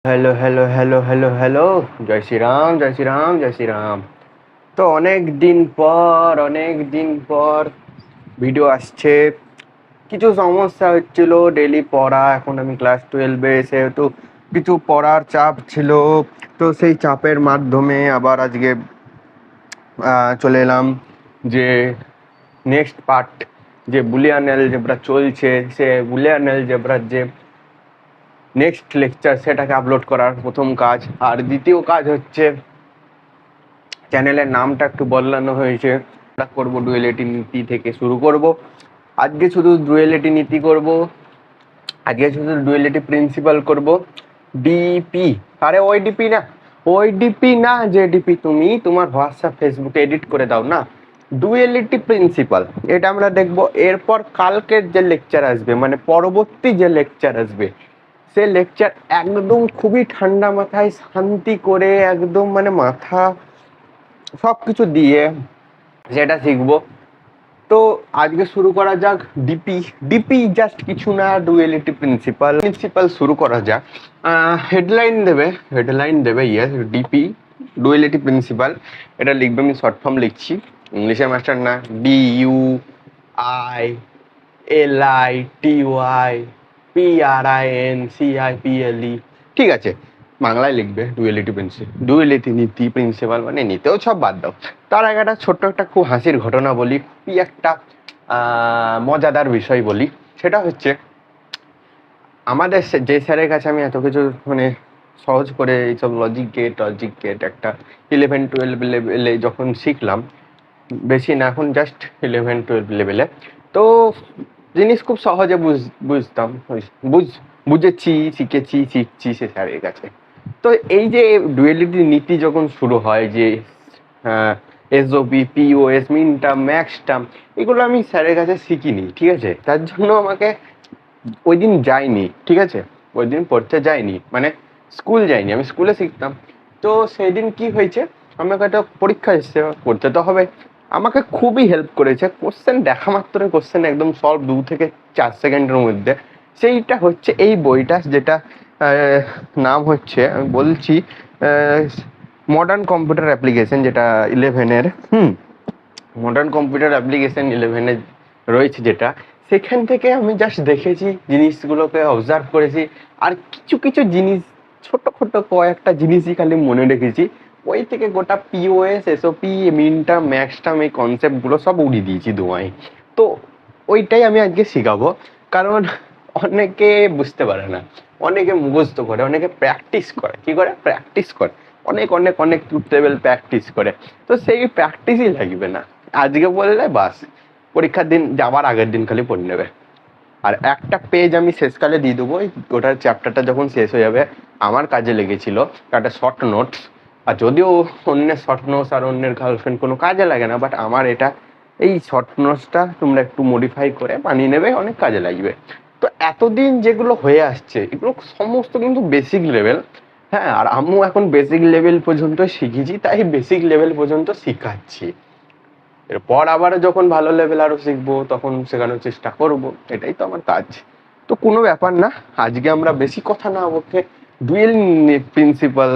Hello hello hello hello hello, জয় শ্রীরাম, জয় শ্রীরাম, জয় শ্রীরাম। তো অনেক দিন পর ভিডিও আসছে। কিছু সমস্যা হচ্ছিল ডেলি পড়া, এখন আমি ক্লাস 12-এ, সেহেতু কিছু পড়ার চাপ ছিল। তো সেই চাপের মাধ্যমে আবার আজকে চলে এলাম যে নেক্সট পার্ট, যে বুলিয়ান অ্যালজেব্রা চলছে, সে বুলিয়ান অ্যালজেব্রার যে নেক্সট লেকচার সেটাকে আপলোড করার প্রথম কাজ। আর দ্বিতীয় কাজ হচ্ছে চ্যানেলের নামটা একটু বদলানো হয়েছে, আমরা করবো ডুয়েলিটি নীতি থেকে শুরু করব। আজকে শুধু ডুয়েলিটি নীতি করব, আজকে শুধু ডুয়েলিটি প্রিন্সিপাল করব। ডিপি, আরে ওই ডিপি না, ওই ডিপি না, যে ডিপি তুমি তোমার হোয়াটসঅ্যাপ ফেসবুকে এডিট করে দাও না, ডুয়েলিটি প্রিন্সিপাল, এটা আমরা দেখব। এরপর কালকের যে লেকচার আসবে, মানে পরবর্তী যে লেকচার আসবে, সে লেকচার একদম খুবই ঠান্ডা মাথায় শান্তি করে, একদম মানে মাথা সব কিছু দিয়ে যেটা শিখবো। তো আজকে শুরু করা যাক ডিপি। ডিপি জাস্ট কিছু না, ডুয়েলিটি প্রিন্সিপাল। প্রিন্সিপাল শুরু করা যাক। হেডলাইন দেবে ইয়েস, ডিপি ডুয়েলিটি প্রিন্সিপাল। এটা লিখবে, আমি শর্ট ফর্ম লিখছি, ইংলিশের মাস্টার না। DUILITYPRINCIPLE, ঠিক আছে, বাংলায় লিখবে ডুয়েলিটি নীতি প্রিন্সিপাল, মানে নিতেও সব বাদ দাও। তার আগে একটা ছোট্ট একটা খুব হাসির ঘটনা বলি, খুবই একটা মজাদার বিষয় বলি। সেটা হচ্ছে আমাদের যে স্যারের কাছে আমি এত কিছু মানে সহজ করে এইসব লজিক গেট একটা 11-12 লেভেলে যখন শিখলাম, বেশি না, এখন জাস্ট 11-12 লেভেলে, তো জিনিস খুব সহজে বুঝতাম, বুঝেছি, শিখছি সে স্যারের কাছে। তো এই যে ডুয়েলিটি নীতি যখন শুরু হয়, যে এসওপি, পিওএস, মিন টার্ম, ম্যাক্স টার্ম, এগুলো আমি স্যারের কাছে শিখিনি, ঠিক আছে। তার জন্য আমাকে ওই দিন যাইনি, ঠিক আছে, ওই দিন পড়তে যাইনি, মানে স্কুল যাইনি, আমি স্কুলে শিখতাম। তো সেই দিন কি হয়েছে, আমাকে একটা পরীক্ষা এসছে, পড়তে তো হবে। আমাকে খুবই হেল্প করেছে, কোশ্চেন দেখা মাত্র কোশ্চেন একদম সলভ 2 থেকে 4 সেকেন্ডের মধ্যে। সেইটা হচ্ছে এই বইটা, যেটা নাম হচ্ছে, আমি বলছি, মডার্ন কম্পিউটার অ্যাপ্লিকেশন, যেটা 11-এর মডার্ন কম্পিউটার অ্যাপ্লিকেশন 11-এ রয়েছে যেটা। সেখান থেকে আমি জাস্ট দেখেছি, জিনিসগুলোকে অবজার্ভ করেছি, আর কিছু কিছু জিনিস, ছোট কয়েকটা জিনিসই খালি মনে রেখেছি। ওই থেকে গোটা পিওএস, এসওপি, মিন টার্ম, ম্যাক্স টার্ম, এই কনসেপ্টগুলো সব উড়িয়ে দিয়েছি ধোঁয়ায়। তো ওইটাই আমি আজকে শিখাবো, কারণ অনেকে বুঝতে পারে না, অনেকে মুখস্থ করে, অনেকে প্র্যাকটিস করে, কি করে প্র্যাকটিস করে, অনেক অনেক অনেক ট্রুথ টেবিল প্র্যাকটিস করে। তো সেই প্র্যাকটিসই লাগবে না, আজকে বললে বাস পরীক্ষার দিন যাওয়ার আগের দিন খালি পড়ে নেবে। আর একটা পেজ আমি শেষকালে দিয়ে দেবো, ওটার চ্যাপ্টারটা যখন শেষ হয়ে যাবে। আমার কাজে লেগেছিল একটা শর্ট নোটস, আর যদিও অন্যের শর্ট নোটস আর অন্যের গার্লফ্রেন্ড কোনো কাজে লাগে না, বাট আমার এটা, এই শর্ট নোটসটা তোমরা একটু মডিফাই করে বানিয়ে নেবে, অনেক কাজে লাগবে। তো এতদিন যেগুলো হয়ে আসছে, এগুলো সমস্ত কিন্তু বেসিক লেভেল। হ্যাঁ, আর আমিও এখন বেসিক লেভেল পর্যন্ত শিখেছি, তাই বেসিক লেভেল পর্যন্ত শিখাচ্ছি। এরপর আবার যখন ভালো লেভেল আরো শিখবো, তখন শেখানোর চেষ্টা করব, এটাই তো আমার কাজ। তো কোনো ব্যাপার না, আজকে আমরা বেশি কথা না বলতে ডুয়েল প্রিন্সিপাল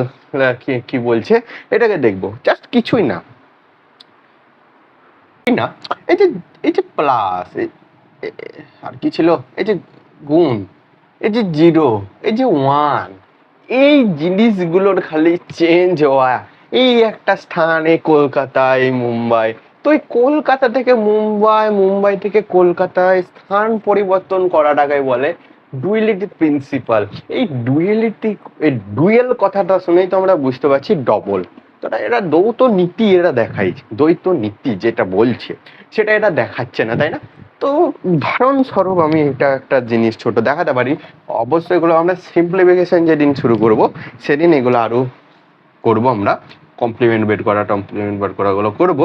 কি বলছে এটাকে দেখবো। জাস্ট কিছুই না, না, এই যে প্লাস, আর কি ছিল, এই যে গুণ, এই যে জিরো, এই যে ওয়ান, এই জিনিসগুলোর খালি চেঞ্জ হওয়া। এই একটা স্থান, এই কলকাতা, এই মুম্বাই, তো এই কলকাতা থেকে মুম্বাই, মুম্বাই থেকে কলকাতায় স্থান পরিবর্তন করাটাকে বলে ডুয়েলিটি প্রিন্সিপাল। এই ডুয়েলিটি, এই ডুয়েল কথাটা শুনেই তো আমরা বুঝতে পারছি ডবল। তো এরা দ্বৈত নীতি, এরা দেখাইছে দ্বৈত নীতি যেটা বলছে সেটা এটা দেখাচ্ছে না, তাই না? তো উদাহরণস্বরূপ আমি এটা একটা জিনিস ছোট দেখাতে পারি। অবশ্যই এগুলো আমরা সিম্পলিফিকেশন যেদিন শুরু করব, সেদিন এগুলো আরো করব, আমরা কমপ্লিমেন্ট বের করা, টমপ্লিমেন্ট বের করা গুলো করবো।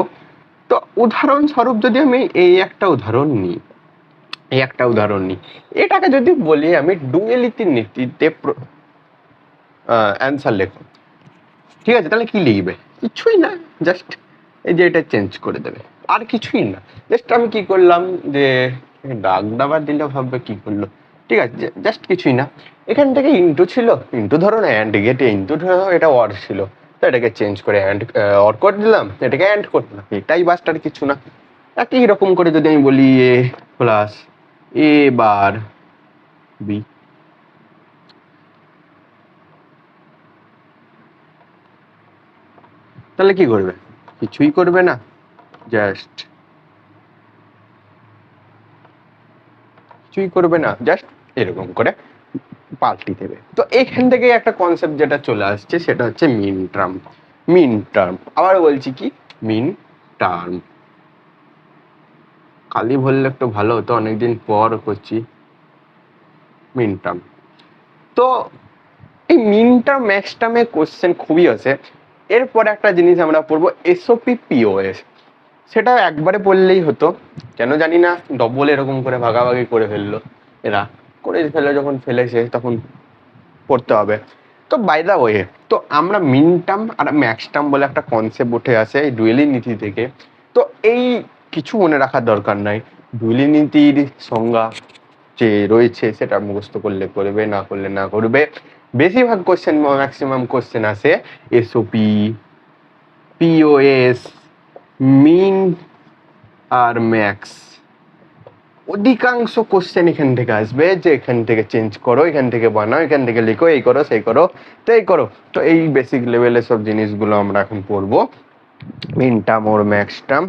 তো উদাহরণস্বরূপ যদি আমি এই একটা উদাহরণ নিই, এটাকে যদি বলি আমি ডুয়েলিটি নীতিতে অ্যান্সার লেখো, ঠিক আছে, তাহলে কি লিখবে? কিছুই না, জাস্ট এই যে এটা চেঞ্জ করে দেবে, আর কিছুই না। জাস্ট আমি কি করলাম, যে দাগ দাবার দিলে ভাববে কি করলো, ঠিক আছে, জাস্ট কিছুই না। এখান থেকে ইন্টু ছিল, ইন্টু ধরো না অ্যান্ড গেটে ইন্টু ধরো এটা অর ছিল, তো এটাকে চেঞ্জ করে অ্যান্ড অর করে দিলাম, এটাকে অ্যান্ড করলাম, এটাই বাস্ট আর কিছু না। একই রকম করে যদি আমি বলি এ প্লাস এ বার বি, তাহলে কি করবে? কিছুই করবে না, জাস্ট কিছুই করবে না, জাস্ট এরকম করে পাল্টি দেবে। তো এখান থেকে একটা কনসেপ্ট যেটা চলে আসছে সেটা হচ্ছে মিন টার্ম। মিন টার্ম, আবার বলছি কি, মিন টার্ম। কালি বললে একটু ভালো হতো, অনেকদিন পর করছি। মিন টার্ম, তো এই মিন টার্ম ম্যাক্স টার্মে কোশ্চেন খুবই আছে। এরপরে একটা জিনিস আমরা পড়বো এসওপি পিওএস, সেটা একবারে পড়লেই হতো, কেন জানি না ডবল এরকম করে ভাগাভাগি করে ফেললো এরা, করে ফেলে যখন ফেলেছে তখন পড়তে হবে। তো বাই দা ওয়ে, তো আমরা মিন টার্ম আর ম্যাক্স টার্ম বলে একটা কনসেপ্ট উঠে আসে এই ডুয়েলি নীতি থেকে। তো এই কিছু মনে রাখার দরকার নাই, ডুয়েলি নীতির সংজ্ঞা যে রয়েছে সেটা মুখস্থ করলে করবে, না করলে না করবে। বেশিরভাগ কোশ্চেন, ম্যাক্সিমাম কোশ্চেন আসে এসওপি, পিওএস, মিন আর ম্যাক্স। অধিকাংশ কোশ্চেন এখান থেকে আসবে যে এখান থেকে চেঞ্জ করো, এখান থেকে বানাও, এখান থেকে লিখো, এই করো সেই করো, তো এই করো। তো এই বেসিক লেভেলের সব জিনিসগুলো আমরা এখন পড়বো, মিন টার্ম ওর ম্যাক্স টার্ম।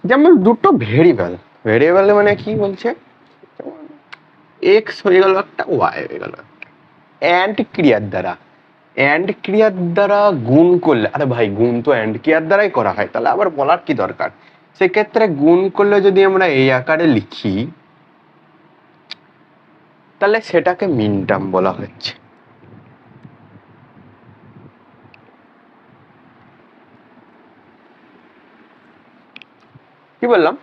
যেমন দুটো ভেরিয়েবল, ভেরিয়েবল মানে কি বলছে, এক্স হয়ে গেল একটা, ওয়াই হয়ে গেল একটা, অ্যান্ড ক্রিয়ার দ্বারা, অ্যান্ড ক্রিয়ার দ্বারা গুণ করলে, আরে ভাই গুণ তো অ্যান্ড ক্রিয়ার দ্বারাই করা হয়, তাহলে আবার বলার কি দরকার। সেক্ষেত্রে গুণ করলে যদি আমরা এই আকারে লিখি তাহলে সেটাকে মিন টার্ম বলা হচ্ছে। কি বললাম,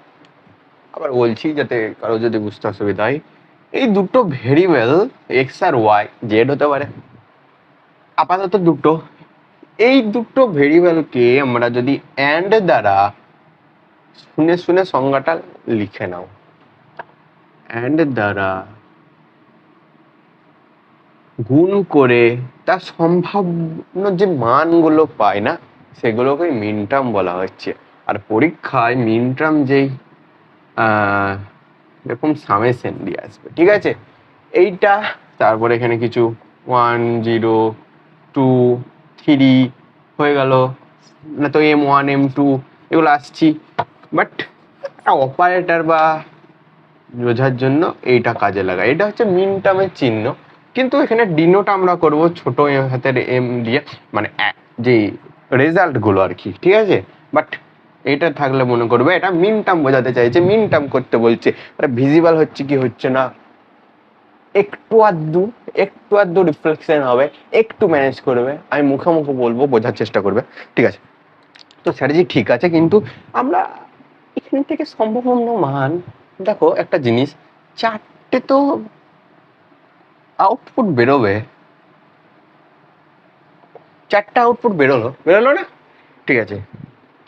আবার বলছি যাতে কারো যদি বুঝতে অসুবিধা হয়, এই দুটো ভেরিয়েবল এক্স আর ওয়াই, জেড হতে পারে, আপাতত দুটো, এই দুটো ভেরিয়েবলকে আমরা যদি অ্যান্ড দ্বারা, শুনে শুনে সংজ্ঞাটা লিখে নাও, অ্যান্ড দ্বারা গুণ করে তার সম্ভাব্য যে মানগুলো পায় না সেগুলোকে মিন টার্ম বলা হচ্ছে। আর পরীক্ষায় মিন টার্ম যেই এরকম সামেশন দিয়ে আসবে, ঠিক আছে, এইটা, তারপরে এখানে কিছু 1 0 2 3 হয়ে গেল, না তো M1 M2 এগুলো আসছি, বাট অপারেটর বা বোঝার জন্য এইটা কাজে লাগায়, এটা হচ্ছে মিন টার্মের চিহ্ন। কিন্তু এখানে ডিনোট আমরা করব ছোট হাতের এম দিয়ে, মানে যে রেজাল্ট গুলো আর কি, ঠিক আছে, বাট এটা থাকলে মনে করবে এটা মিন টার্ম বোঝাতে চাইছে, মিন টার্ম করতে বলছে। আরে ভিজিবল হচ্ছে কি হচ্ছে না, একটু আধটু রিফ্লেকশন হবে, একটু ম্যানেজ করবে, আমি মুখে মুখে বলবো, বোঝার চেষ্টা করবে, ঠিক আছে। তো স্যারজি ঠিক আছে, কিন্তু আমরা এখান থেকে সম্ভাবনা মান, দেখো একটা জিনিস, চারটে তো আউটপুট বেরোবে, চারটা আউটপুট বেরোলো না, ঠিক আছে,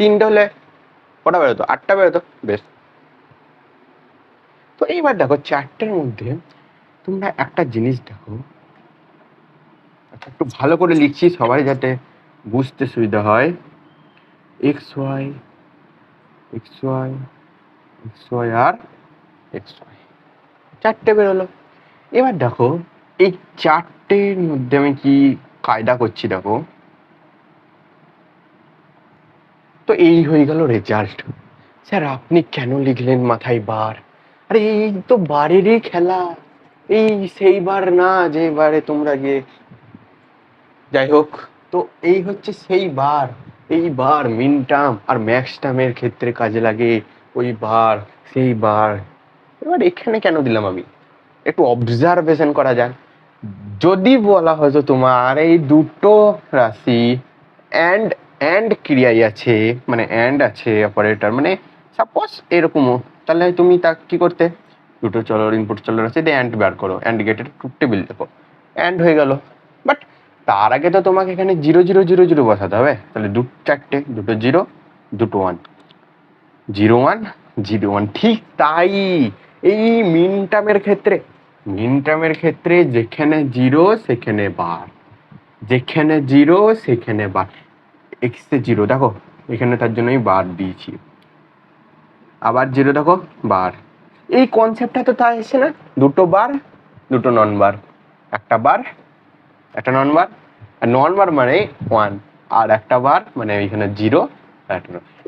তিনটে হলে কটা বেরোতো, 8টা বেরোতো, বেশ। তো এইবার দেখো চারটের মধ্যে তোমরা একটা জিনিস দেখো, আচ্ছা একটু ভালো করে লিখছি সবাই যাতে বুঝতে সুবিধা হয়, X Y X Y X Y আর এক্স ওয়াই, চারটে বেরোলো। এবার দেখো এই চারটের মধ্যে আমি কি কায়দা করছি দেখো, তো এই হয়ে গেল রেজাল্ট। স্যার আপনি কেন লিখলেন মাথায় বার, আরে এই তো বারেরই খেলা, এই সেই বার না যে বারে তোমরা গিয়ে, যাই হোক, তো এই হচ্ছে সেই বার, এই বার মিন টার্ম আর ম্যাক্স টার্মের ক্ষেত্রে কাজে লাগে, ওই বার সেই বার। এবার এখানে কেন দিলাম আমি, একটু অবজারভেশন করা যাক। যদি বলা হয়তো তোমার এই দুটো রাশি অ্যান্ড অ্যান্ড ক্রিয়ায় আছে, মানে অ্যান্ড আছে অপারেটর, মানে সাপোজ এরকমও, তাহলে তুমি তা কি করতে, দুটো চলর ইনপুট চলর আছে, দিয়ে অ্যান্ড বার করো, অ্যান্ড গেটের ট্রুথ টেবিল দেখো, অ্যান্ড হয়ে গেল। বাট তার আগে তো তোমাকে এখানে 0 0 0 0 বসাতে হবে, তাহলে চারটে, দুটো 0 দুটো 1, 01 01, ঠিক তাই। এই মিন টার্মের ক্ষেত্রে যেখানে জিরো সেখানে বার, যেখানে জিরো সেখানে বার। এক্স এ জিরো দেখো এখানে, তার জন্য আমি বার দিয়েছি। আবার জিরো দেখো বার। এই কনসেপ্টটা তো তাই এসে না, দুটো বার দুটো নন বার, একটা বার একটা নন বার, আর নন বার মানে 1, আর একটা বার মানে এখানে জিরো।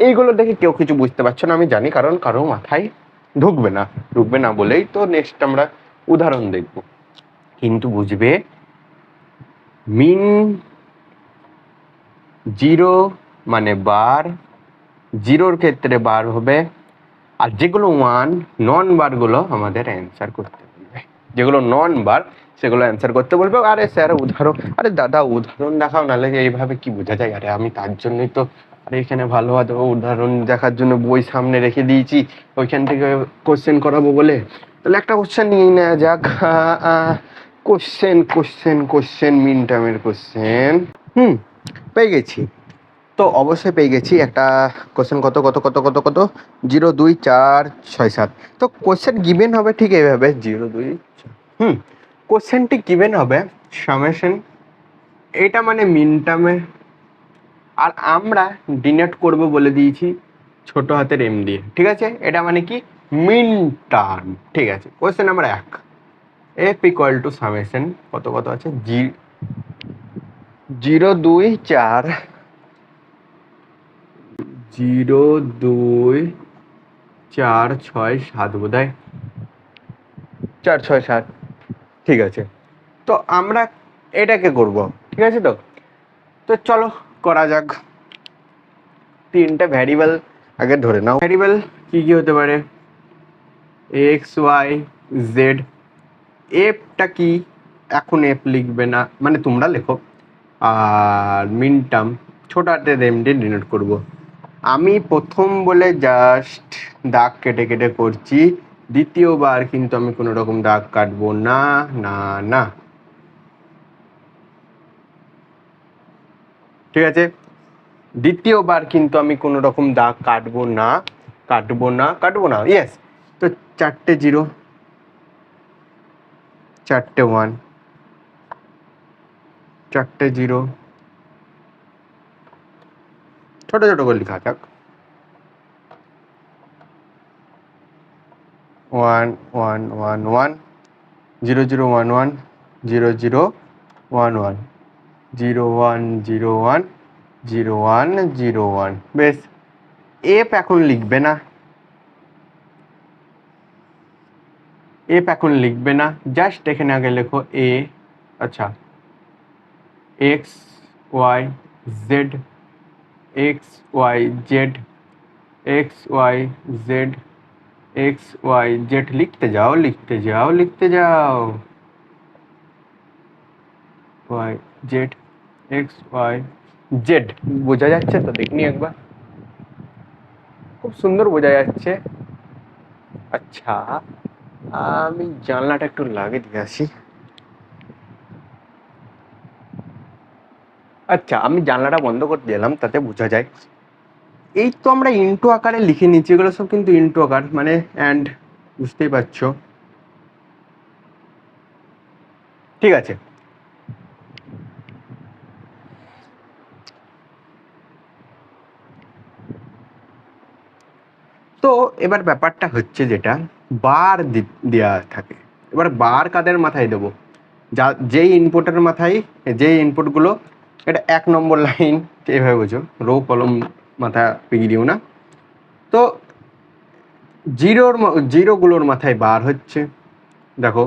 এইগুলো দেখে কেউ কিছু বুঝতে পারছো না আমি জানি, কারণ কারো মাথায় ঢুকবে না বলেই তো নেক্সট আমরা উদাহরণ দেখব। কিন্তু বুঝবে মিন জিরো মানে বার, জিরোর ক্ষেত্রে বার হবে, আর যেগুলো ওয়ান নন বার গুলো আমাদের অ্যান্সার করতে বলবে, যেগুলো নন বার সেগুলো অ্যান্সার করতে বলবে। আরে স্যার উদাহরণ, আরে দাদা উদাহরণ দেখাও, নাহলে এইভাবে কি বোঝা যায়? আরে আমি তার জন্যই তো আরে এখানে ভালোভাবে উদাহরণ দেখার জন্য বই সামনে রেখে দিয়েছি, ওইখান থেকে কোশ্চেন করাবো বলে। তাহলে একটা কোশ্চেন নিয়ে নেওয়া যাক। কোশ্চেন মিন টার্মের কোশ্চেন। পেয়ে গেছি, তো অবশ্যই পেয়ে গেছি একটা কোশ্চেন। কত 0 2 4 6 7। তো কোশ্চেন গিভেন হবে ঠিক এইভাবে 0 2 কোশ্চেনটি গিভেন হবে সামেশন, এটা মানে মিন টার্মে, আর আমরা ডিনোট করব বলে দিয়েছি ছোট হাতের এম দিয়ে, ঠিক আছে? এটা মানে কি মিন টার্ম, ঠিক আছে? Question number 1, F equal two summation কত আছে 0 2 4 0 2 4 6 7 বোধহয় 4 6 7, ঠিক আছে? তো আমরা এটাকে করব, ঠিক আছে? তো চলো করা যাক। তিনটা ভ্যারিয়েবল আগে ধরে নাও। ভ্যারিয়েবল কি কি হতে পারে? X Y Z. এফটা কি, এখন এফ লিখবে না, মানে তোমরা লেখো। আর মিন টার্ম ছোট হাতের এম দিয়ে ডিনোট করব। আমি প্রথম বলে জাস্ট দাগ কেটে কেটে করছি, দ্বিতীয়বার কিন্তু আমি কোনো রকম দাগ কাটবো না, না, ঠিক আছে? দ্বিতীয়বার কিন্তু আমি কোনো রকম দাগ কাটবো না, ইয়েস। তো 4টে 0 4টে 1, 4টে 0 ছোট ছোট করে লেখা যাক। 1 1 1 1 0 0 1 1 0 0 1 1 0 1 0 1 0 1 0 1। বেশ, এফ এখন লিখবে না, জাস্ট এখানে আগে লেখো এ। আচ্ছা, X Y Z, X Y Z, X Y Z, X Y Z. লিখতে যাও Y Z, X Y Z. বোঝা যাচ্ছে তো? দেখনি একবার, খুব সুন্দর বোঝা যাচ্ছে। আচ্ছা, আমি জানলাটা একটু লাগিয়ে দিয়ে আসি। আচ্ছা, আমি জানলাটা বন্ধ করে দিলাম, তাতে বোঝা যায়। এই তো আমরা ইন্টু আকারে লিখে নিচ্ছি, এগুলো সব কিন্তু ইন্টু আকার, মানে অ্যান্ড, বুঝতেই পারছো, ঠিক আছে? তো এবার ব্যাপারটা হচ্ছে যেটা বার দেওয়া থাকে, এবার বার কাদের মাথায় দেবো? যেই ইনপুটের মাথায়, যেই ইনপুটগুলো, এটা 1 নম্বর লাইন, এভাবে বুঝো, রো কলম মাথা পিগিয়েও না। তো জিরোগুলোর মাথায় বার হচ্ছে, দেখো,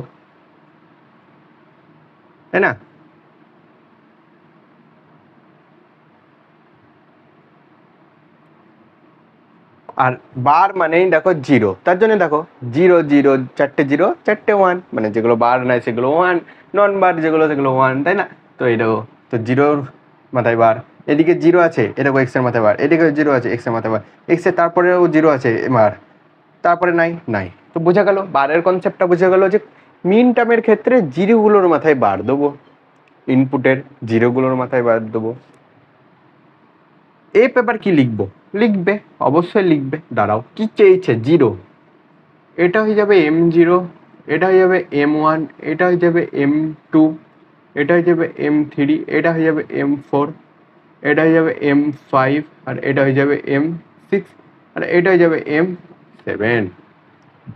তাই না? আর বার মানেই দেখো জিরো, তার জন্য দেখো 0 0, 4টে 0 4টে 1, মানে যেগুলো বার নাই সেগুলো 1, নন বার যেগুলো সেগুলো 1, তাই না? তো এই দেখো, তো জিরোর মাথায় বার, এদিকে জিরো আছে, এ দেখো এক্স এর মাথায় বার, এদিকে জিরো আছে এক্স এর মাথায় বার, এক্স এর তারপরেও জিরো আছে বার, তারপরে নাই। তো বোঝা গেল, বারের কনসেপ্টটা বোঝা গেল যে মিন টার্মের ক্ষেত্রে জিরোগুলোর মাথায় বার দেবো, ইনপুটের জিরোগুলোর মাথায় বার দেবো। এ পেপার কি লিখবো, লিখবে অবশ্যই লিখবে। দাঁড়াও, কি চেয়েছে, জিরো, এটা হয়ে যাবে M0, এটা হয়ে যাবে M1, এটা হয়ে যাবে M2, এটা হয়ে যাবে M3, এটা হয়ে যাবে M4, এটা হয়ে যাবে M5, আর এটা হয়ে যাবে M6, আর এটা হয়ে যাবে M7।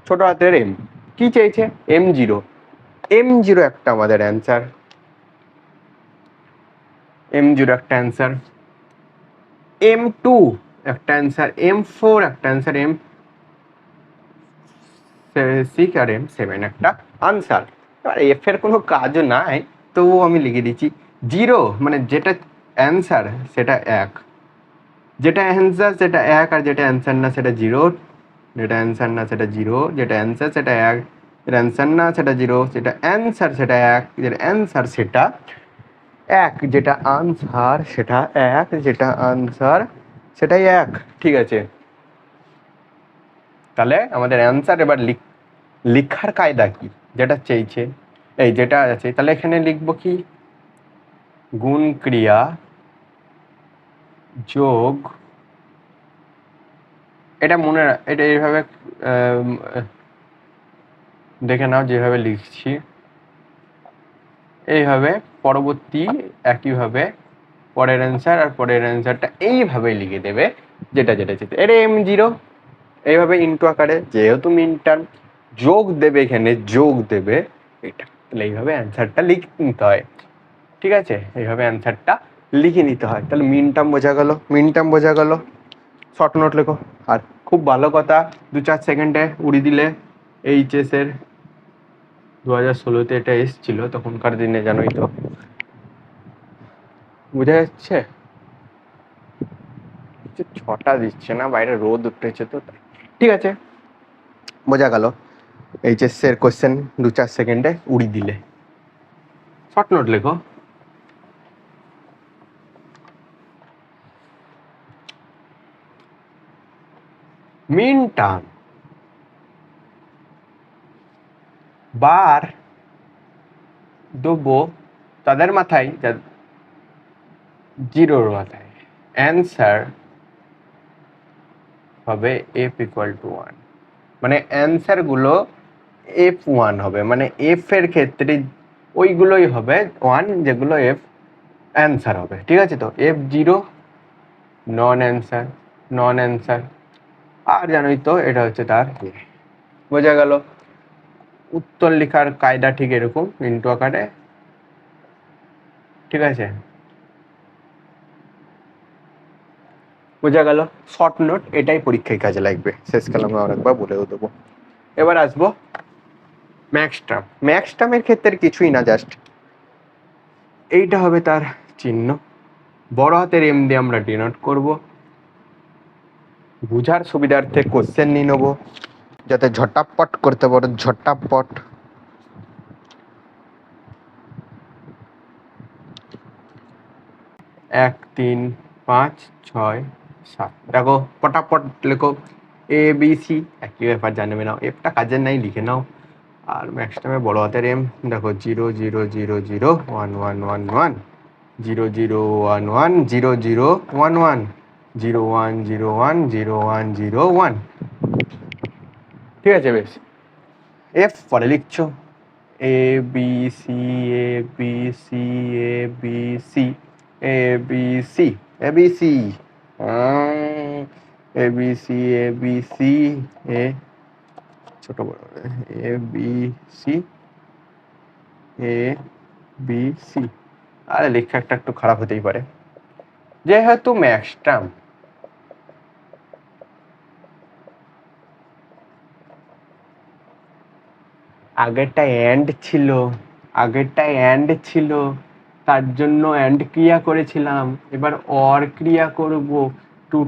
ছোট হাতের এম। কি চেয়েছে, M0, M0 একটা আমাদের অ্যান্সার, M0 একটা অ্যান্সার, M2 একটা অ্যান্সার, M4 একটা অ্যান্সার, M6 আর M7 একটা আনসার। এবার এফ এর কোনো কাজও নাই, তবুও আমি লিখে দিচ্ছি জিরো, মানে যেটা অ্যান্সার সেটা এক, যেটা অ্যান্সার সেটা এক, আর যেটা অ্যান্সার না সেটা জিরো, যেটা অ্যান্সার না সেটা জিরো, যেটা অ্যান্সার সেটা এক, যেটা অ্যান্সার না সেটা জিরো, যেটা অ্যান্সার সেটা এক, যেটা অ্যান্সার সেটা এক, যেটা আনসার সেটা এক, যেটা আনসার সেটাই এক। ঠিক আছে, তাহলে আমাদের অ্যান্সার এবার লিখার কায়দা কি, যেটা চেয়েছে, এই যেটা আছে, তাহলে এখানে লিখবো কি, গুণ ক্রিয়া যোগ, এটা মনে, এটা এইভাবে দেখে নাও যেভাবে লিখছি, এইভাবে পরবর্তী একইভাবে পরের অ্যান্সার আর পরের অ্যান্সারটা এইভাবেই লিখে দেবে, যেটা যেটা চেয়েছে। এটা M0 এইভাবে ইন্টু আকারে, যেহেতু মিন টার্ম যোগ দেবে, এখানে যোগ দেবে এটা, তাহলে এইভাবে অ্যান্সারটা লিখে নিতে হয়। ঠিক আছে, এইভাবে অ্যান্সারটা লিখে নিতে হয়। তাহলে মিন টার্ম বোঝা গেল, মিন টার্ম বোঝা গেল, শর্ট নোট লেখো। আর খুব ভালো কথা, 2-4 সেকেন্ডে উড়িয়ে দিলে এইচএস এর 2016-তে এটা এসছিল, তখনকার দিনে জানোই তো। বোঝা যাচ্ছে, 6টা দিচ্ছে না, বাইরে রোদ উঠেছে তো তাই। ঠিক আছে, বোঝা গেল। এইচএস এর কোশ্চেন 2-4 সেকেন্ডে উড়িয়ে দিলে। শর্ট নোট লেখো। মিন টার্ম বার দেবো তাদের মাথায়, জিরোর মাথায়, অ্যান্সার হবে F=1, মানে অ্যান্সার গুলো F1 হবে, মানে এফ এর ক্ষেত্রে ওইগুলোই হবে 1 যেগুলো এফ অ্যান্সার হবে। ঠিক আছে, তো F0 নন অ্যান্সার, নন অ্যান্সার, আর জানোই তো এটা হচ্ছে তার বোঝা গেল। উত্তর লেখার কায়দা ঠিক এরকম, ইন্টু আকারে। ঠিক আছে, বোঝা গেল। শর্ট নোট এটাই পরীক্ষায় কাজে লাগবে, শেষ কালামে আরেকবার বলেও দেবো। এবার আসবো ম্যাক্স টার্ম। ম্যাক্স টার্মের ক্ষেত্রে কিছুই না, জাস্ট এইটা হবে তার চিহ্ন, বড় হাতের এম দিয়ে আমরা ডিনোট করব। বুঝার সুবিধার্থে কোশ্চেন নিয়ে নেবো, যাতে ঝটাপট করতে পারো, ঝটাপট। এক, 3, 5, 6, 7, দেখো পটাপট লেখো ABC, একই ব্যাপার, জানবে না, এফটা কাজের নাই, লিখে নাও। আর ম্যাক্স টার্মে বড় হাতের এম, দেখো 0 0 0 0 1 1 1 1, 0 0 1 1 0 0 1 1, 0 1 0 1 0 1 0 1। ঠিক আছে, বেশ। এফ পরে লিখছো ABC ABC ABC ABC ABC ABC ABC এ ছোট বড় ABC ABC। আরে লেখা একটু খারাপ হতেই পারে, যেহেতু ম্যাক্স টার্ম, আগেরটা এন্ড ছিল, আগেরটা এন্ড ছিল, তার জন্য এন্ড ক্রিয়া করেছিলাম। এবার অর ক্রিয়া করব। 2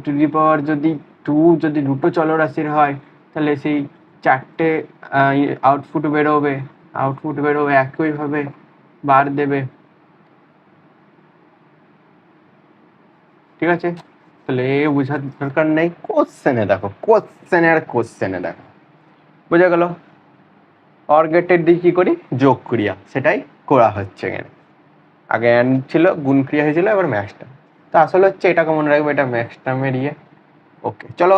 যদি 2 যদি দুটো চলরাশির হয়, তাহলে সেই 4টে আউটপুট বেরোবে, আউটপুট বেরোবে একইভাবে বার দেবে। ঠিক আছে, তাহলে এ বোঝার দরকার নেই, কোশ্চেনে দেখো, কোশ্চেনে দেখো, বোঝা গেল। অর গেটের দিয়ে কি করি, যোগ ক্রিয়া, সেটাই করা হচ্ছে এখানে। আগে অ্যান্ড ছিল, গুণ ক্রিয়া হয়েছিল, এবার ম্যাক্সটা। তো আসলে হচ্ছে এটাকে মনে রাখবে, এটা ম্যাক্স টার্মের ইয়ে। ওকে চলো,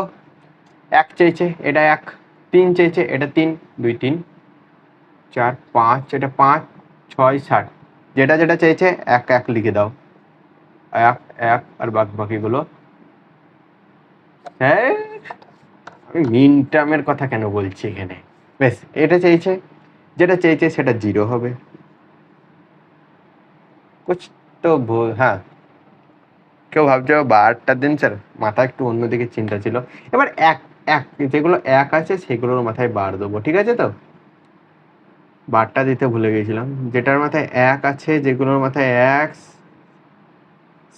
1 চেয়েছে, এটা 1, 3 চেয়েছে, এটা 3, 2 3 4 5, এটা 5 6 7, যেটা যেটা চেয়েছে 1 1 লিখে দাও, 1 1, আর বাকিগুলো। হ্যাঁ, আমি মিন টার্মের কথা কেন বলছি এখানে। বেশ, এটা চেয়েছে, যেটা চেয়েছে সেটা 0 হবে। কুছ তো হ্যাঁ, কেউ ভাবছে বারটা দিন স্যার, মাথা একটু অন্যদিকে চিন্তা ছিল। এবার এক এক যেগুলো 1 আছে সেগুলোর মাথায় বার দেবো, ঠিক আছে তো? বারটা দিতে ভুলে গেছিলাম। যেটার মাথায় 1 আছে, যেগুলোর মাথায় 1,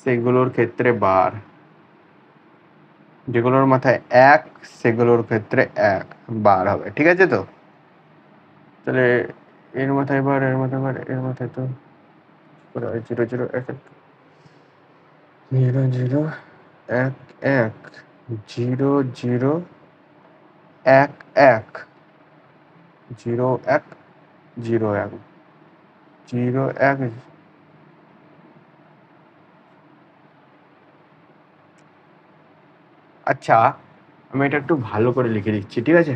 সেগুলোর ক্ষেত্রে বার। যেগুলোর মাথায় 1 সেগুলোর ক্ষেত্রে 1 বার হবে, ঠিক আছে তো? তাহলে এর মাথায় বার, এর মাথায় বার, এর মাথায় তো 0 0 1 0 0 1 1 0 0 1 1 0 1 0 1 0 1। আচ্ছা, আমি এটা একটু ভালো করে লিখে দিচ্ছি, ঠিক আছে?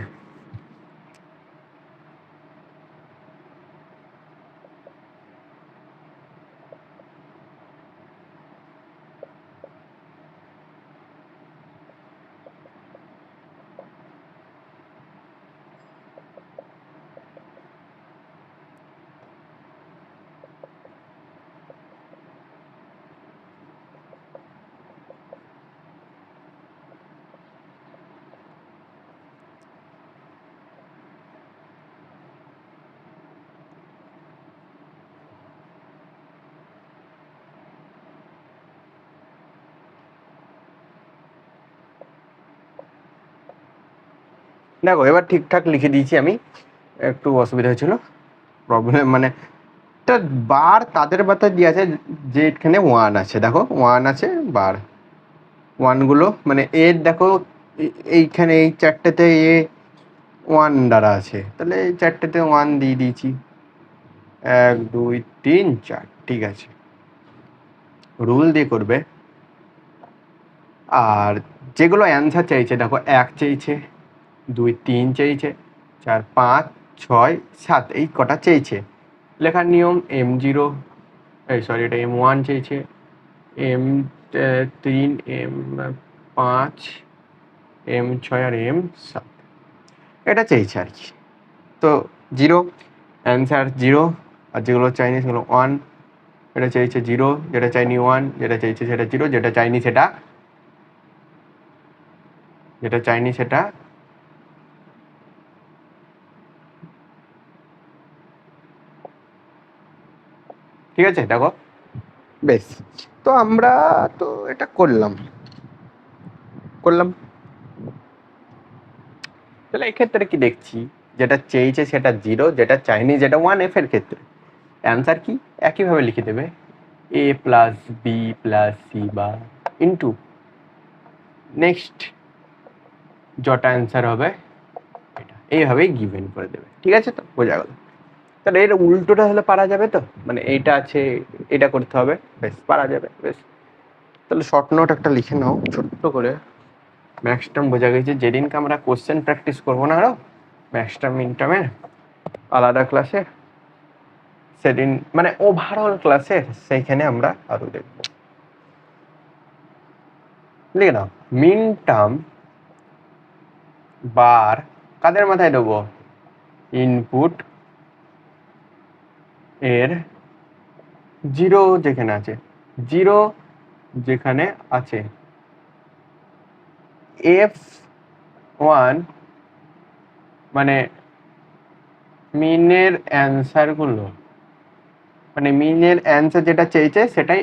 দেখো এবার ঠিকঠাক লিখে দিয়েছি আমি। একটু অসুবিধা হয়েছিল, প্রবলেম মানে একটা বার তাদের মাথায় দিয়ে আছে যে এখানে 1 আছে, দেখো 1 আছে বার। 1 গুলো মানে এর দেখো এইখানে এই চারটেতে 1 দ্বারা আছে, তাহলে এই চারটেতে 1 দিয়ে দিয়েছি। 1 2 3 4, ঠিক আছে। রুল দিয়ে করবে। আর যেগুলো অ্যান্সার চাইছে, দেখো 1 চেয়েছে, 2 3 চেয়েছে, 4 5 6 7, এই কটা চেয়েছে। লেখার নিয়ম M0, এই সরি, এটা M1 চেয়েছে, M3, M5, M6 আর M7 এটা চেয়েছে আর কি। তো 0 অ্যান্সার 0, আর যেগুলো চাইনি সেগুলো 1। এটা চেয়েছে 0, যেটা চাইনি 1, যেটা চেয়েছে সেটা 0, যেটা চাইনি সেটা ঠিক আছে। দেখো বেশ, তো আমরা তো এটা করলাম। তাহলে এক্ষেত্রে কি দেখছি, যেটা চেয়েছে সেটা 0, যেটা চাইনি যেটা 1, এফ এর ক্ষেত্রে অ্যান্সার কি একইভাবে লিখে দেবে, a plus B plus C বা ইন্টু নেক্সট যটা অ্যান্সার হবে এটা, এইভাবেই গিভেন করে দেবে, ঠিক আছে তো? বোঝা গেল। তাহলে এর উল্টোটা হলে পারা যাবে তো, মানে এইটা আছে, এটা করতে হবে, বেশ পারা যাবে। বেশ, তাহলে শর্ট নোট একটা লিখে নাও ছোট্ট করে। ম্যাক্স টার্ম বোঝা গেছে, যেদিনকে আমরা কোশ্চেন প্র্যাকটিস করবো না আরো ম্যাক্স টার্ম মিন টার্মের আলাদা ক্লাসে, সেদিন মানে ওভারঅল ক্লাসে সেইখানে আমরা আরো দেখবো। লিখে নাও, মিন টার্ম বার কাদের মাথায় দেবো, ইনপুট এর 0 যেখানে আছে, 0 যেখানে আছে, F1 মানে মিনের অ্যান্সারগুলো, মানে মিনের অ্যান্সার যেটা চেয়েছে সেটাই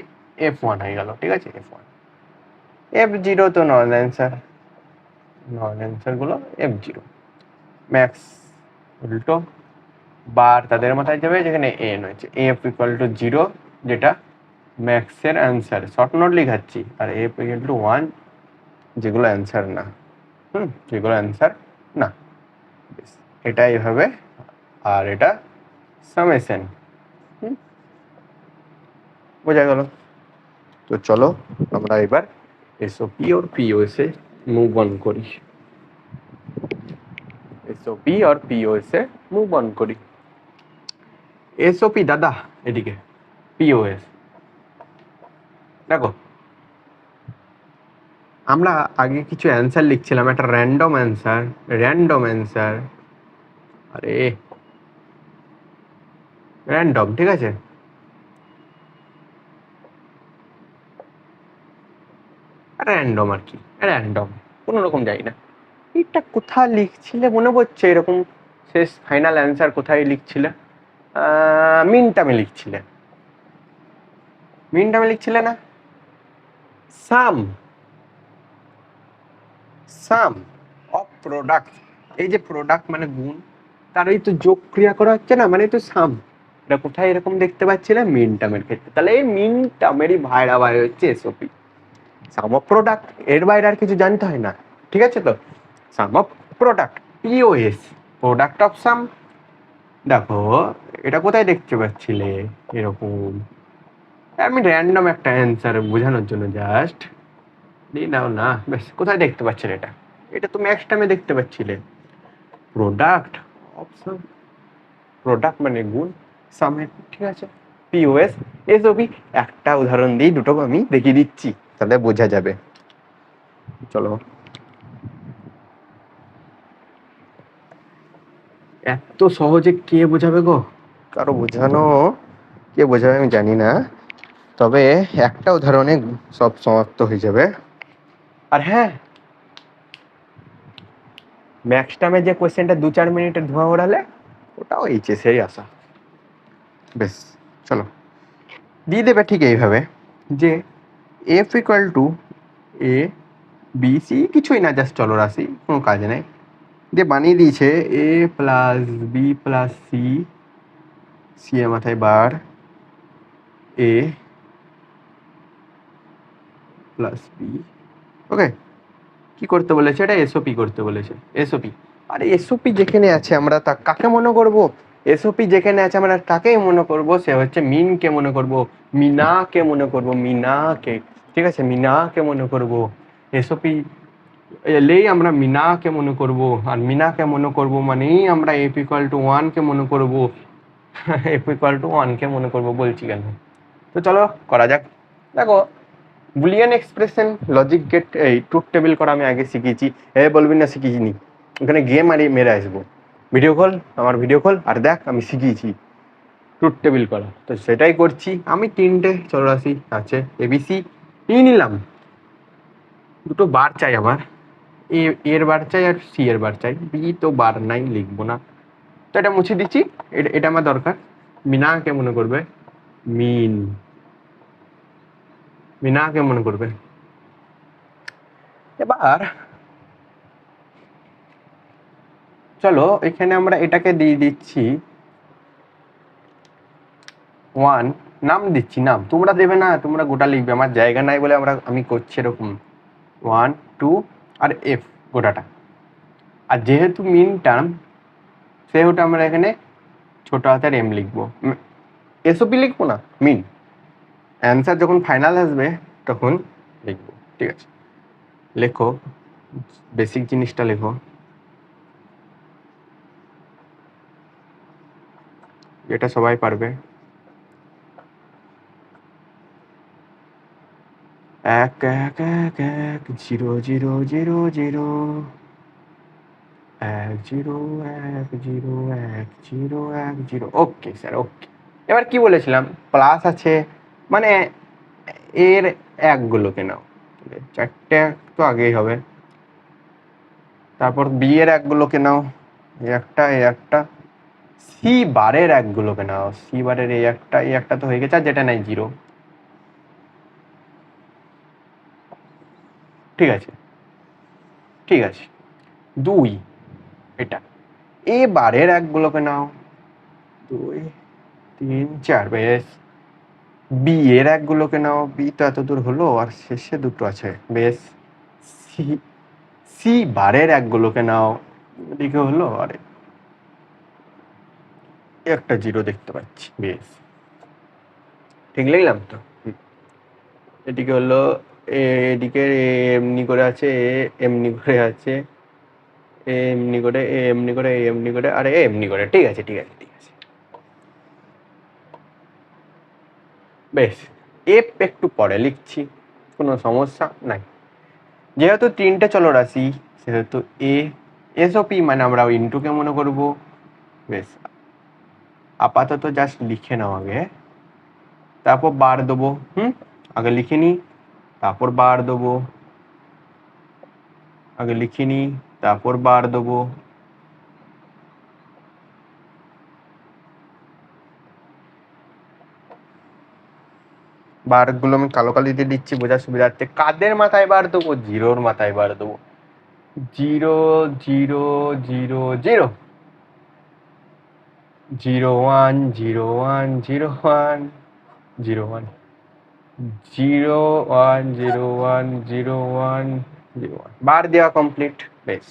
F1 হয়ে গেল, ঠিক আছে? F1, F0 তো নন অ্যান্সার গুলো F0। ম্যাক্স উল্টো বার তাদের মাথায় যাবে যেখানে এন হয়েছে, F ইকুয়াল টু 0 যেটা ম্যাক্সের অ্যান্সার, শর্ট নোট লিখাচ্ছি, আর F ইকুয়াল টু 1 যেগুলো অ্যান্সার না, যেগুলো অ্যান্সার না। এটা এইভাবে, আর এটা সামেশন। বোঝা গেল? তো চলো আমরা এবার এসওপি और पीओएस से मूव ऑन করি। এসওপি और पीओएस से मूव ऑन করি। এসওপি দাদা এদিকে, পিওএস দেখো, আমরা আগে কিছু অ্যান্সার লিখছিলাম, একটা র্যান্ডম অ্যান্সার, আরে র্যান্ডম, ঠিক আছে, র্যান্ডম আর কি, র্যান্ডম কোনো রকম যাই না। এটা কোথায় লিখছিলে মনে পড়ছে এরকম, শেষ ফাইনাল অ্যান্সার কোথায় লিখছিলে? মিনটামে লিখছিলে, না? সাম সাম অফ প্রোডাক্ট, এই যে প্রোডাক্ট মানে গুণ, তার এই তো যোগ ক্রিয়া করা হচ্ছে না, মানে তো সাম। এটা কোথায় এরকম দেখতে পাচ্ছিলে? মিন টার্মের ক্ষেত্রে। তাহলে এই মিন টার্মেরই ভাইরা বাইরে হচ্ছে এসওপি, সাম অফ প্রোডাক্ট, এর বাইরে আর কিছু জানতে হয় না, ঠিক আছে তো? Sum of product, POS, product of sum. দেখো এটা কোথায় দেখতে পাচ্ছিলে এরকম? আমি র্যান্ডম একটা অ্যান্সার বোঝানোর জন্য জাস্ট দিয়ে দাও না, বেশ। কোথায় দেখতে পাচ্ছিলে এটা? এটা তুমি ম্যাক্স টাইমে দেখতে পাচ্ছিলে, প্রোডাক্ট অফ সাম, প্রোডাক্ট মানে গুণ, সামের, ঠিক আছে। পিওএস এসওপি, একটা উদাহরণ দিই, দুটো আমি দেখিয়ে দিচ্ছি, তাহলে বোঝা যাবে। চলো, এত সহজে কে বোঝাবে গো? কারো বোঝানো, কে বোঝাবে আমি জানি না, তবে একটা উদাহরণে সব সমাপ্ত হয়ে যাবে। আর হ্যাঁ, ম্যাক্স টাইমে যে কোয়েশ্চেনটা 2-4 মিনিটের ধোঁয়া ওড়ালে, ওটাও এইচএসেই আসা। বেশ, চলো দিয়ে দেবে ঠিক এইভাবে যে F equal to A B C, কিছুই না, জাস্ট চলো রাশি, কোনো কাজ নেই, দিয়ে বানিয়ে দিয়েছে A plus B plus C, C এর মাথায় বার, এ প্লাস বি, ওকে। কি করতে বলেছে? এটা এসওপি করতে বলেছে, এসওপি। আরে এসওপি যেখানে আছে আমরা তা কাকে মনে করব? এসওপি যেখানে আছে আমরা কাকেই মনে করব, সে হচ্ছে মিনকে মনে করব, মিনাকে মনে করব, মিনাকে, ঠিক আছে, মিনাকে মনে করব। এসওপি এলেই আমরা মিনাকে মনে করব, আর মিনাকে মনে করব মানেই আমরা এফ ইকুয়াল টু 1 কে মনে করব। এফ ইকুয়াল টু 1 কে মনে করব বলছি কেন? তো চলো করা যাক। দেখো, বুলিয়ান এক্সপ্রেশন, লজিক গেট, এই ট্রুথ টেবিল করা আমি আগে শিখিয়েছি, বলবি না শিখিয়েছি, ওখানে গেম আর মেরে আসবো। ভিডিও কল, আমার ভিডিও কল, আর দেখ আমি শিখিয়েছি ট্রুথ টেবিল করা, তো সেটাই করছি আমি। 3টে চৌরাশি আছে, এবিসি নিয়ে নিলাম, দুটো বার চাই আমার, এর বার চাই আর সি এর বার চাই, বি তো বার নাই, লিখবো না, তো এটা মুছে দিচ্ছি। এটা আমার দরকার। মিনাকে মনে করবে, মিনাকে মনে করবে। এবার চলো এখানে আমরা এটাকে দিয়ে দিচ্ছি 1, নাম দিচ্ছি, নাম তোমরা দেবে না, তোমরা গোটা লিখবে, আমার জায়গা নাই বলে আমি করছি এরকম। 1 2 আর এফ গোটাটা, আর যেহেতু মিন টার্ম সেহেতু আমরা এখানে ছোট হাতের এম লিখবো, এসওপি লিখবো না, মিন। অ্যান্সার যখন ফাইনাল আসবে তখন লিখবো, ঠিক আছে। লেখো, বেসিক জিনিসটা লেখো, এটা সবাই পারবে। 1 1 1 1 0 0 0 0 1 0 1 0 1 0 1 0, ওকে স্যার, ওকে। এবার কি বলেছিলাম? প্লাস আছে মানে এর একগুলোকে নাও, 4টে তো আগেই হবে, তারপর বি এর একগুলোকে নাও, এই একটা, সি বারের একগুলোকে নাও, সি বারের এই একটা তো হয়ে গেছে, আর যেটা নাই 0, ঠিক আছে, ঠিক আছে। 2 এটা, এ বারের একগুলোকে নাও, 2 3 4, বেশ। বি এর একগুলোকে নাও, বি তো এত দূর হলো, আর শেষে দুটো আছে, বেশ। সি সি বারের একগুলোকে নাও, এদিকে হলো, আরে একটা 0 দেখতে পাচ্ছি, বেশ, ঠিক লিখলাম তো? এদিকে হলো এদিকে এমনি করে আছে, এমনি করে আছে, এমনি করে এমনি করে এমনি করে, আরে এমনি করে। ঠিক আছে ঠিক আছে ঠিক আছে, বেশ। এফ একটু পরে লিখছি, কোনো সমস্যা নাই। যেহেতু তিনটে চলরাশি সেহেতু এসওপি মানে আমরা ইন্টুকে মনে করব। বেশ, আপাতত জাস্ট লিখে নাও আগে, তারপর বার দেবো। আগে লিখে নি, তারপর বার দেবো। আগে লিখে নি, তারপর বার দেবো। বারগুলো আমি কালো কালি দিয়ে দিচ্ছি বোঝার সুবিধার্থে। কাদের মাথায় বার দেবো? জিরোর মাথায় বার দেবো। 0 0 0 0 0 1 0 1 0 1 0 1 0 1 0 1 0 1 0 1 বার দেওয়া কমপ্লিট। বেশ,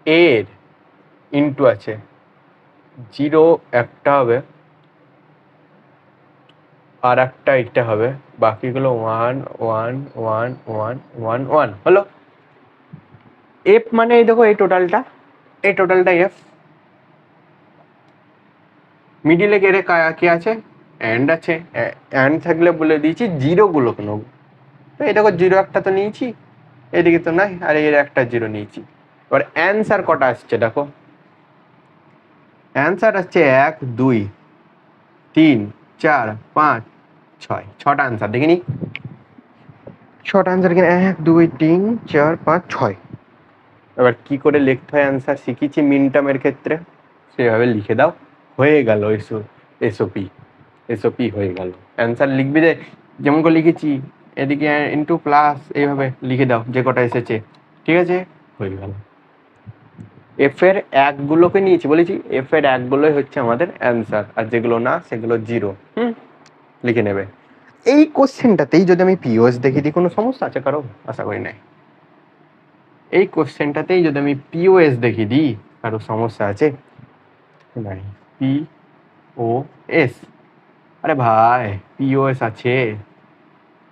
এর ইন্টু আছে, 0 একটা হবে, আর একটা এটা হবে, বাকিগুলো 1 1 1 1 1 1 হলো। এফ মানে এই দেখো, এই টোটালটা এফ। মিডিলে গেলে কি আছে? অ্যান্ড আছে। অ্যান্ড থাকলে বলে দিয়েছি জিরোগুলো কেন। তো এই দেখো, জিরো একটা তো নিয়েছি, এদিকে তো নাই, আর এর একটা জিরো নিয়েছি। এবার অ্যান্সার কটা আসছে দেখো, অ্যান্সার আসছে 1 2 3 4 5 6, ছটা অ্যান্সার দেখিনি। ছটা অ্যান্সার কিনা, 1 2 3 4 5 6। এবার কি করে লিখতে হয় অ্যান্সার শিখেছি মিন টার্মের ক্ষেত্রে, সেভাবে লিখে দাও, হয়ে গেল। এসওপি হয়ে গেল। অ্যান্সার লিখবি যে যেমন করে লিখেছি, এদিকে ইন্টু প্লাস, এইভাবে লিখে দাও যে কটা এসেছে। ঠিক আছে, হয়ে গেল। এফ এর একগুলোকে নিয়েছি, বলেছি এফ এর একগুলোই হচ্ছে আমাদের অ্যান্সার, আর যেগুলো না সেগুলো জিরো। লিখে নেবে। এই কোশ্চেনটাতেই যদি আমি পিওএস দেখে দিই, কোনো সমস্যা আছে কারো? আশা করি নাই। এই কোশ্চেনটাতেই যদি আমি পিওএস দেখিয়ে দিই, কারো সমস্যা আছে? নাই। পিওএস, আরে ভাই পিওএস আছে,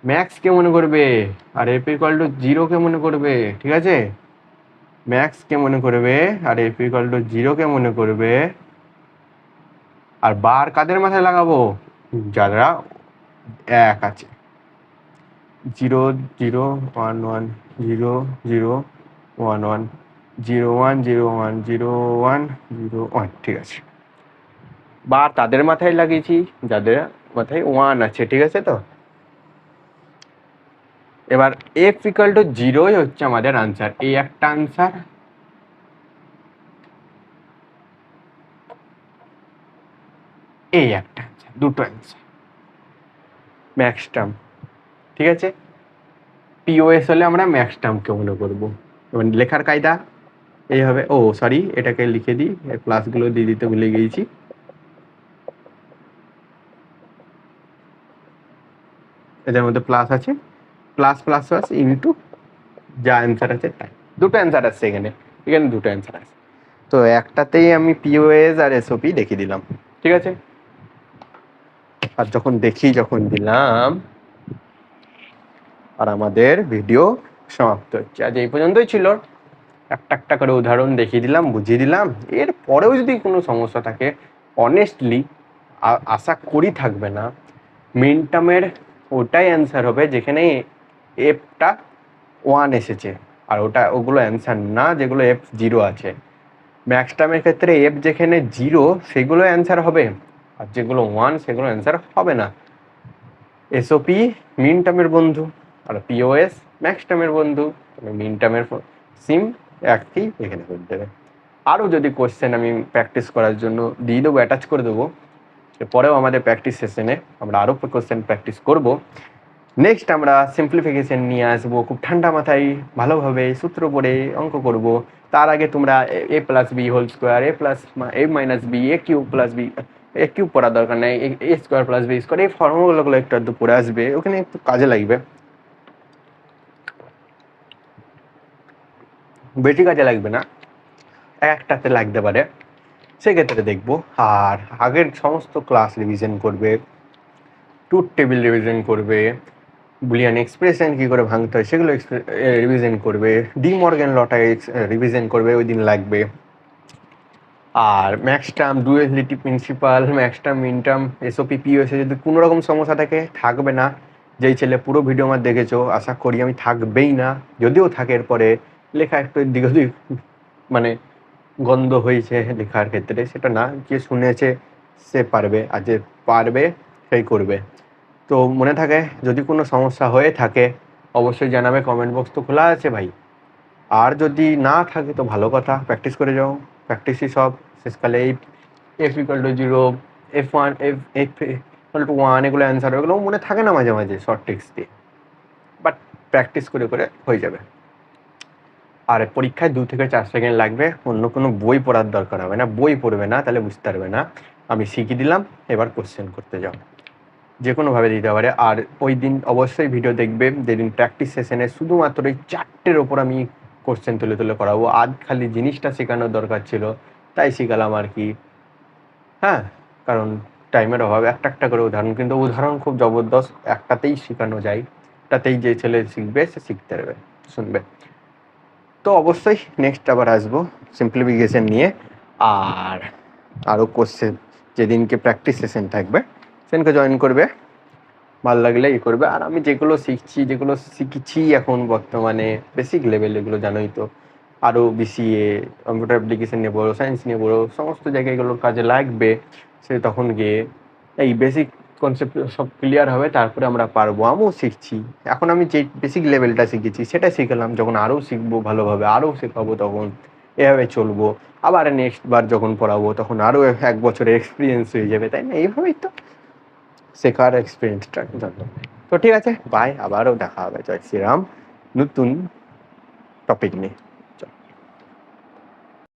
ম্যাক্স কে মনে করবে, আর এফ ইকুয়াল টু জিরো কে মনে করবে। ঠিক আছে, ম্যাক্স কে মনে করবে, আর এফ ইকুয়াল টু জিরো কে মনে করবে। আর বার কাদের মাথায় লাগাবো? যারা এক আছে। 0 0 1 1 0 0 1 1 0 1 0 1 0 1 0 1। ঠিক আছে, বার তাদের মাথায় লাগিয়েছি যাদের মাথায় 1 আছে। ঠিক আছে, তো এবার এফ ইকুয়াল টু জিরোই হচ্ছে আমাদের আনসার। এই একটা আনসার, এই একটা আনসার, দুটো আনসার ম্যাক্স টার্ম। ঠিক আছে, পিওএস হলে আমরা ম্যাক্স টার্মকে মনে করবো। এবার লেখার কায়দা এই হবে। ও সরি, এটাকে লিখে দিই, প্লাসগুলো দিয়ে দিতে ভুলে গিয়েছি। এদের মধ্যে প্লাস আছে, প্লাস প্লাস প্লাস ইন্টু যা অ্যান্সার আছে তাই। দুটো অ্যান্সার আসছে এখানে, এখানে দুটো অ্যান্সার আছে। তো একটাতেই আমি পিওএস আর এসওপি দেখিয়ে দিলাম। ঠিক আছে, আর যখন দিলাম, আর আমাদের ভিডিও সমাপ্ত হচ্ছে। আজ এই পর্যন্তই ছিল। একটা একটা করে উদাহরণ দেখিয়ে দিলাম, বুঝিয়ে দিলাম। এর পরেও যদি কোনো সমস্যা থাকে, অনেস্টলি আশা করি থাকবে না, মিন টার্মের ওটাই অ্যান্সার হবে যেখানে এফটা 1 এসেছে, আর ওগুলো অ্যান্সার না যেগুলো এফ 0 আছে। ম্যাক্স টার্মের ক্ষেত্রে এফ যেখানে 0 সেগুলো অ্যান্সার হবে, আর যেগুলো 1 সেগুলো অ্যান্সার হবে না। এসওপি মিন টার্মের বন্ধু, আর পিওএস ম্যাক্স টার্মের বন্ধু। মিন টার্মের সিম একই এখানে করে দেবে। আরও যদি কোশ্চেন আমি প্র্যাকটিস করার জন্য দিয়ে দেবো, অ্যাটাচ করে দেবো। পরেও আমাদের প্র্যাকটিস সেশনে আমরা আরও কোশ্চেন প্র্যাকটিস করব। নেক্সট আমরা সিম্পলিফিকেশন নিয়ে আসবো, খুব ঠান্ডা মাথায় ভালোভাবে সূত্র পড়ে অঙ্ক করব। তার আগে তোমরা এ প্লাস বি হোল স্কোয়ার, এ মাইনাস বি, এ কিউব প্লাস বি, এ কিউব পড়ার দরকার নেই, এ স্কোয়ার প্লাস বি স্কোয়ার, এই ফর্মুলাগুলো একটু আধটু পড়ে আসবে, ওখানে একটু কাজে লাগবে, বেশি কাজে লাগবে না, একটাতে লাগতে পারে, সেক্ষেত্রে দেখবো। আর আগের সমস্ত ক্লাস রিভিশন করবে, ট্রুথ টেবিল রিভিশন করবে, বুলিয়ান এক্সপ্রেশন কী করে ভাঙতে হয় সেগুলো রিভিশন করবে, ডি মর্গ্যান লটা রিভিশন করবে, ওই দিন লাগবে। আর max term, duality principle, max term, min term, SOP, পিওএসে যদি কোনো রকম সমস্যা থাকে, থাকবে না। যেই ছেলে পুরো ভিডিও আমার দেখেছো, আশা করি আমি থাকবেই না। যদিও থাকে, এরপরে লেখা একটু এদিক ওদিক মানে গন্ধ হয়েছে লেখার ক্ষেত্রে, সেটা না, যে শুনেছে সে পারবে, আর যে পারবে সেই করবে। তো মনে থাকে, যদি কোনো সমস্যা হয়ে থাকে অবশ্যই জানাবে, কমেন্ট বক্স তো খোলা আছে ভাই। আর যদি না থাকে তো ভালো কথা, প্র্যাকটিস করে যাও, প্র্যাকটিসই সব। শেষকালে এই F=0, F1, F=1 এগুলো অ্যান্সার, ওগুলো মনে থাকে না মাঝে মাঝে শর্ট ট্রিক্স দিয়ে, বাট প্র্যাকটিস করে করে হয়ে যাবে। আর পরীক্ষায় 2 থেকে 4 সেকেন্ড লাগবে, অন্য কোনো বই পড়ার দরকার হবে না। বই পড়বে না, তাহলে বুঝতে পারবে না। আমি শিখিয়ে দিলাম, এবার কোশ্চেন করতে যাও, যে কোনোভাবে দিতে পারে। আর ওই দিন অবশ্যই ভিডিও দেখবে, যেদিন প্র্যাকটিস সেশনে শুধুমাত্র এই 4টের ওপর আমি কোশ্চেন তুলে তুলে করাবো। আজ খালি জিনিসটা শেখানোর দরকার ছিল, তাই শিখালাম আর কি। হ্যাঁ, কারণ টাইমের অভাবে একটা একটা করে উদাহরণ, কিন্তু উদাহরণ খুব জবরদস্ত, একটাতেই শেখানো যায়, একটাতেই যে ছেলে শিখবে সে শিখতে পারবে, শুনবে। তো অবশ্যই নেক্সট আবার আসবো সিম্পলিফিকেশন নিয়ে। আর আরও কোশ্চেন, যেদিনকে প্র্যাকটিস সেশন থাকবে সেদিনকে জয়েন করবে, ভালো লাগলে ই করবে। আর আমি যেগুলো শিখছি, যেগুলো শিখছি এখন বর্তমানে বেসিক লেভেল, এগুলো জানোই তো। আরও বিসিএ, কম্পিউটার অ্যাপ্লিকেশন নিয়ে পড়ো, সায়েন্স নিয়ে পড়ো, সমস্ত জায়গায় এগুলোর কাজে লাগবে। সে তখন গিয়ে এই বেসিক কনসেপ্ট সব ক্লিয়ার হবে, তারপরে আমরা পারবো। আমিও শিখছি এখন, আমি যে বেসিক লেভেলটা শিখেছি সেটা শিখলাম, যখন আরও শিখবো ভালোভাবে, আরও শেখাবো, তখন এভাবে চলবো। আবার নেক্সট বার যখন পড়াবো তখন আরও 1 বছরের এক্সপিরিয়েন্স হয়ে যাবে, তাই না? এইভাবেই তো শেখার এক্সপিরিয়েন্সটা জানলাম। তো ঠিক আছে, বাই, আবারও দেখা হবে। জয় শ্রীরাম, নতুন টপিক নিয়ে।